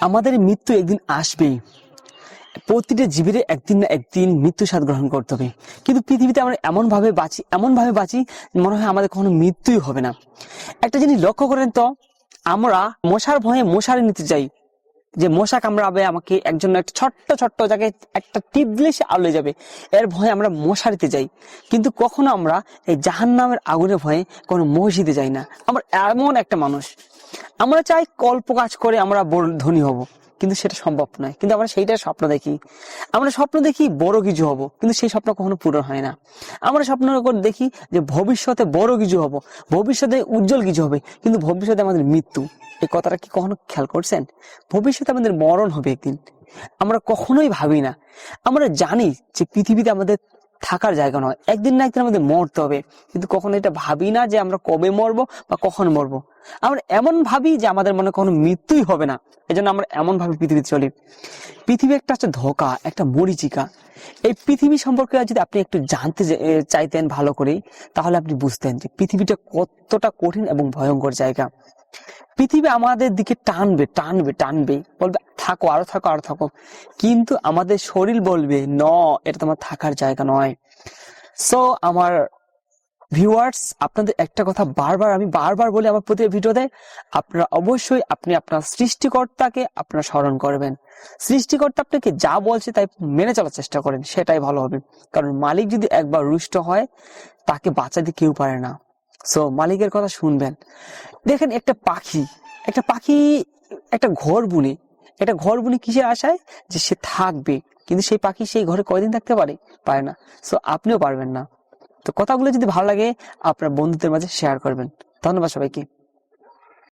আমাদের মৃত্যু একদিন আসবেই। প্রতিটা জীবের একদিন না একদিন মৃত্যু স্বাদ গ্রহণ করতে হবে। কিন্তু পৃথিবীতে আমরা এমন ভাবে বাঁচি মনে হয় আমাদের কখনো মৃত্যুই হবে না। একটা জিনিস লক্ষ্য করেন তো, আমরা মশার ভয়ে মশারি নিতে যাই, যে মশা কামড়াবে আমাকে, একজন একটা ছোট্ট ছোট্ট জায়গায় একটা টিপ দিলে সে আলোয় যাবে, এর ভয়ে আমরা মশারিতে যাই। কিন্তু কখনো আমরা এই জাহান্নামের আগুনের ভয়ে কোনো মসজিদে যাই না। আমরা এমন একটা মানুষ, আমরা চাই কল্প কাজ করে আমরা বড় ধনী হব, কিন্তু সেটা সম্ভব নয়। কিন্তু আমরা সেইটার স্বপ্ন দেখি, আমরা স্বপ্ন দেখি বড় কিছু হব, কিন্তু সেই স্বপ্ন কখনো পূরণ হয় না। আমরা স্বপ্ন করে দেখি যে ভবিষ্যতে বড় কিছু হব, ভবিষ্যতে উজ্জ্বল কিছু হবে, কিন্তু ভবিষ্যতে আমাদের মৃত্যু। এই কথাটা কি কখনো খেয়াল করছেন? ভবিষ্যতে আমাদের মরণ হবে একদিন, আমরা কখনোই ভাবি না। আমরা জানি যে পৃথিবীতে আমাদের থাকার জায়গা নয়, একদিন না একদিন আমাদের মরতে হবে, কিন্তু কখনো এটা ভাবি না যে আমরা কবে মরবো বা কখন মরবো। আমরা এমন ভাবি যে আমাদের মনে কোনো মৃত্যুই হবে না, এজন্য আমরা এমন ভাবে পৃথিবীতে চলি। পৃথিবী একটা হচ্ছে ধোঁকা, একটা মরীচিকা। এই পৃথিবী সম্পর্কে যদি আপনি একটু জানতে চাইতেন ভালো করে, তাহলে আপনি বুঝতেন যে পৃথিবীটা কতটা কঠিন এবং ভয়ঙ্কর জায়গা। পৃথিবী আমাদের দিকে টানবে টানবে টানবে, বলবে থাকো, আরো থাকো, আরো থাকো, কিন্তু আমাদের শরীর বলবে ন, এটা তোমার থাকার জায়গা নয়। সো আমার ভিউয়ার্স, আপনাদের একটা কথা আমি বারবার বলি আমার প্রতি ভিডিওতে, আপনারা অবশ্যই আপনি আপনার সৃষ্টিকর্তাকে আপনারা স্মরণ করবেন। সৃষ্টিকর্তা আপনাকে যা বলছে তাই মেনে চলার চেষ্টা করেন, সেটাই ভালো হবে। কারণ মালিক যদি একবার রুষ্ট হয়, তাকে বাঁচাতে কেউ পারে না। সো মালিকের কথা শুনবেন। দেখেন একটা পাখি একটা ঘর বুনে কিসের আশায়, যে সে থাকবে, কিন্তু সেই পাখি সেই ঘরে কয়দিন থাকতে পারে না। সো আপনিও পারবেন না। তো কথাগুলো যদি ভালো লাগে আপনার বন্ধুদের মাঝে শেয়ার করবেন। ধন্যবাদ সবাইকে।